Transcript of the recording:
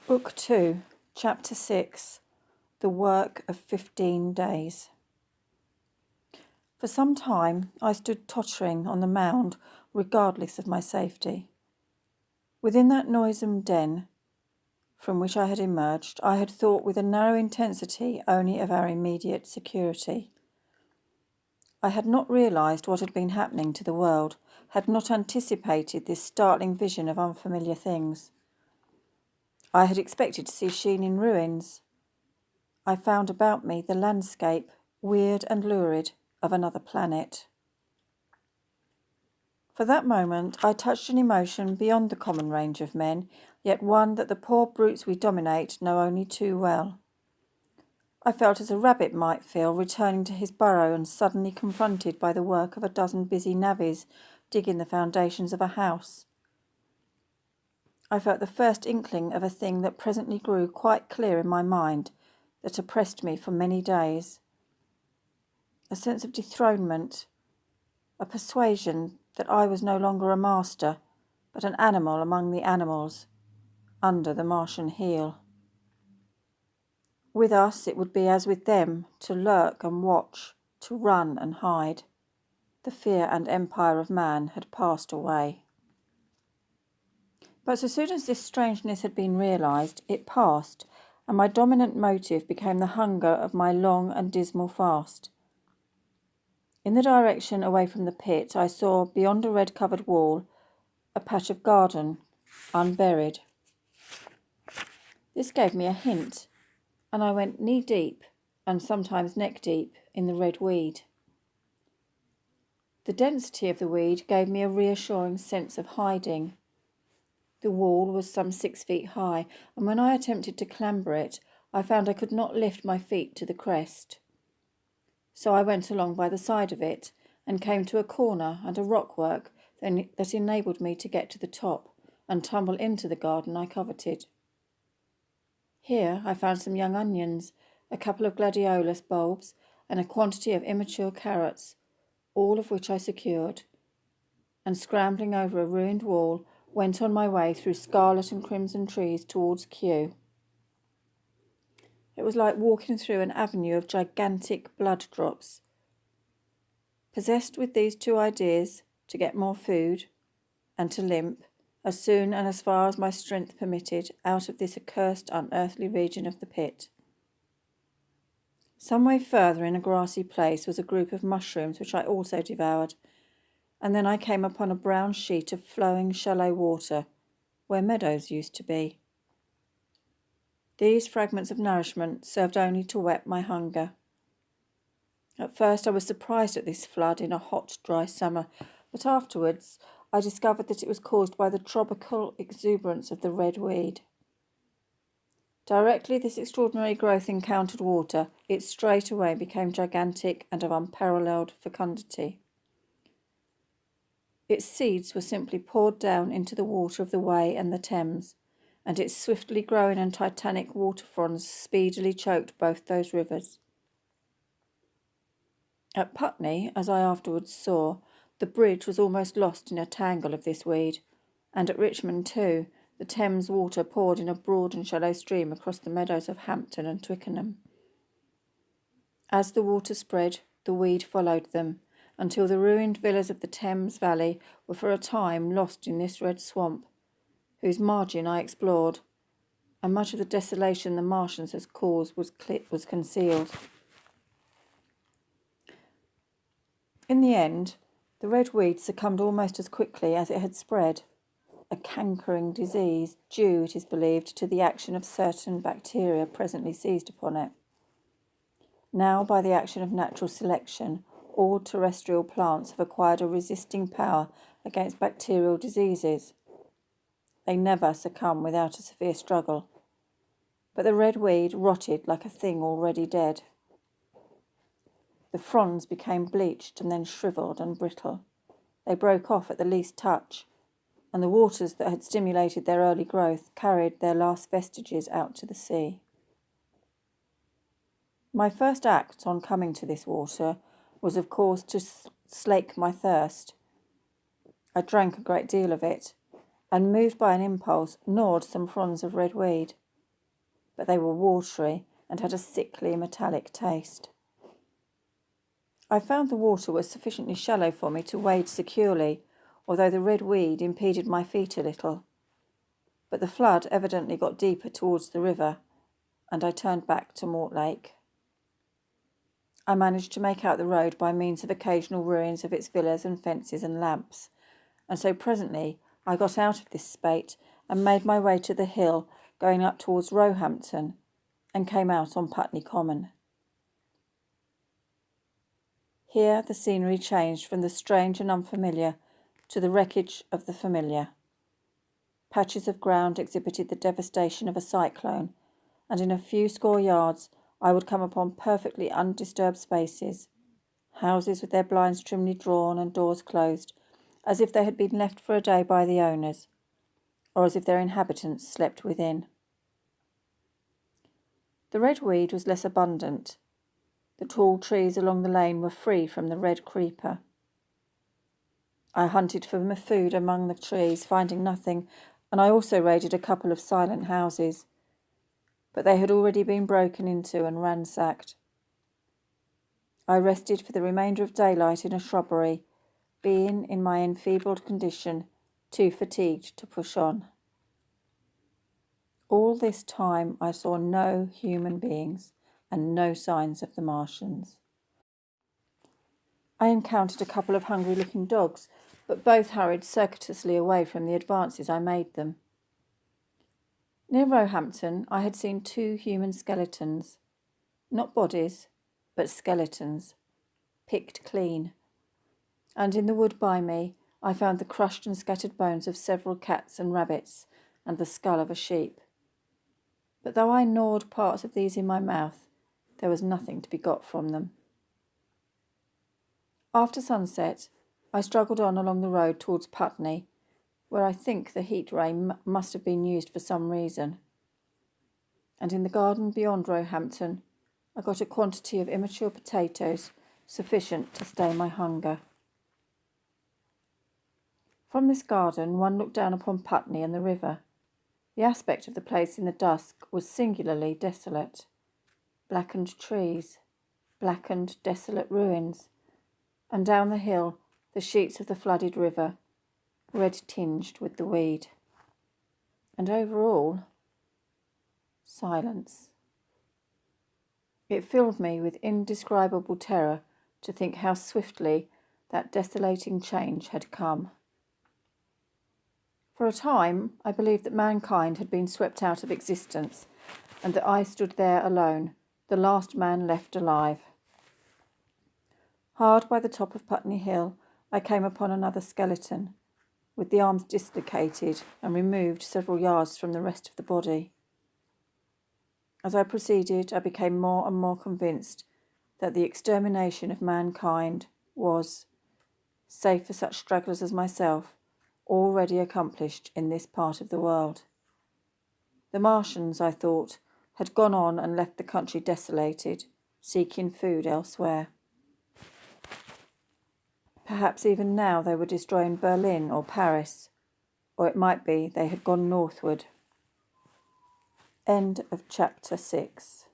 Book 2, Chapter 6, The Work of 15 Days. For some time I stood tottering on the mound, regardless of my safety. Within that noisome den from which I had emerged, I had thought with a narrow intensity only of our immediate security. I had not realised what had been happening to the world, had not anticipated this startling vision of unfamiliar things. I had expected to see Sheen in ruins. I found about me the landscape, weird and lurid, of another planet. For that moment I touched an emotion beyond the common range of men, yet one that the poor brutes we dominate know only too well. I felt as a rabbit might feel returning to his burrow and suddenly confronted by the work of a dozen busy navvies digging the foundations of a house. I felt the first inkling of a thing that presently grew quite clear in my mind, that oppressed me for many days. A sense of dethronement, a persuasion that I was no longer a master, but an animal among the animals, under the Martian heel. With us it would be as with them, to lurk and watch, to run and hide. The fear and empire of man had passed away. But so soon as this strangeness had been realised, it passed, and my dominant motive became the hunger of my long and dismal fast. In the direction away from the pit, I saw, beyond a red-covered wall, a patch of garden, unburied. This gave me a hint, and I went knee-deep, and sometimes neck-deep, in the red weed. The density of the weed gave me a reassuring sense of hiding. The wall was some 6 feet high, and when I attempted to clamber it, I found I could not lift my feet to the crest. So I went along by the side of it, and came to a corner and a rockwork that enabled me to get to the top and tumble into the garden I coveted. Here I found some young onions, a couple of gladiolus bulbs, and a quantity of immature carrots, all of which I secured, and scrambling over a ruined wall, went on my way through scarlet and crimson trees towards Kew. It was like walking through an avenue of gigantic blood drops. Possessed with these two ideas, to get more food, and to limp, as soon and as far as my strength permitted, out of this accursed unearthly region of the pit. Some way further, in a grassy place, was a group of mushrooms which I also devoured, and then I came upon a brown sheet of flowing shallow water, where meadows used to be. These fragments of nourishment served only to whet my hunger. At first I was surprised at this flood in a hot, dry summer, but afterwards I discovered that it was caused by the tropical exuberance of the red weed. Directly this extraordinary growth encountered water, it straightway became gigantic and of unparalleled fecundity. Its seeds were simply poured down into the water of the Wey and the Thames, and its swiftly growing and titanic water fronds speedily choked both those rivers. At Putney, as I afterwards saw, the bridge was almost lost in a tangle of this weed, and at Richmond too, the Thames water poured in a broad and shallow stream across the meadows of Hampton and Twickenham. As the water spread, the weed followed them, until the ruined villas of the Thames valley were for a time lost in this red swamp, whose margin I explored, and much of the desolation the Martians had caused was concealed. In the end, the red weed succumbed almost as quickly as it had spread, a cankering disease due, it is believed, to the action of certain bacteria presently seized upon it. Now, by the action of natural selection, all terrestrial plants have acquired a resisting power against bacterial diseases. They never succumb without a severe struggle. But the red weed rotted like a thing already dead. The fronds became bleached and then shriveled and brittle. They broke off at the least touch, and the waters that had stimulated their early growth carried their last vestiges out to the sea. My first act on coming to this water was, of course, to slake my thirst. I drank a great deal of it, and, moved by an impulse, gnawed some fronds of red weed. but they were watery and had a sickly metallic taste. I found the water was sufficiently shallow for me to wade securely, although the red weed impeded my feet a little. But the flood evidently got deeper towards the river, and I turned back to Mortlake. I managed to make out the road by means of occasional ruins of its villas and fences and lamps, and so presently I got out of this spate and made my way to the hill going up towards Roehampton, and came out on Putney Common. Here the scenery changed from the strange and unfamiliar to the wreckage of the familiar. Patches of ground exhibited the devastation of a cyclone, and in a few score yards I would come upon perfectly undisturbed spaces, houses with their blinds trimly drawn and doors closed, as if they had been left for a day by the owners, or as if their inhabitants slept within. The red weed was less abundant. The tall trees along the lane were free from the red creeper. I hunted for food among the trees, finding nothing, and I also raided a couple of silent houses, but they had already been broken into and ransacked. I rested for the remainder of daylight in a shrubbery, being, in my enfeebled condition, too fatigued to push on. All this time I saw no human beings and no signs of the Martians. I encountered a couple of hungry-looking dogs, but both hurried circuitously away from the advances I made them. Near Roehampton I had seen 2 human skeletons, not bodies, but skeletons, picked clean, and in the wood by me I found the crushed and scattered bones of several cats and rabbits and the skull of a sheep. But though I gnawed parts of these in my mouth, there was nothing to be got from them. After sunset, I struggled on along the road towards Putney, where I think the heat ray must have been used for some reason. And in the garden beyond Roehampton, I got a quantity of immature potatoes sufficient to stay my hunger. From this garden one looked down upon Putney and the river. The aspect of the place in the dusk was singularly desolate. Blackened trees, blackened, desolate ruins, and down the hill the sheets of the flooded river, red tinged with the weed. And over all, silence. It filled me with indescribable terror to think how swiftly that desolating change had come. For a time, I believed that mankind had been swept out of existence, and that I stood there alone, the last man left alive. Hard by the top of Putney Hill, I came upon another skeleton, with the arms dislocated and removed several yards from the rest of the body. As I proceeded, I became more and more convinced that the extermination of mankind was, save for such stragglers as myself, already accomplished in this part of the world. The Martians, I thought, had gone on and left the country desolated, seeking food elsewhere. Perhaps even now they were destroying Berlin or Paris, or it might be they had gone northward. End of chapter 6.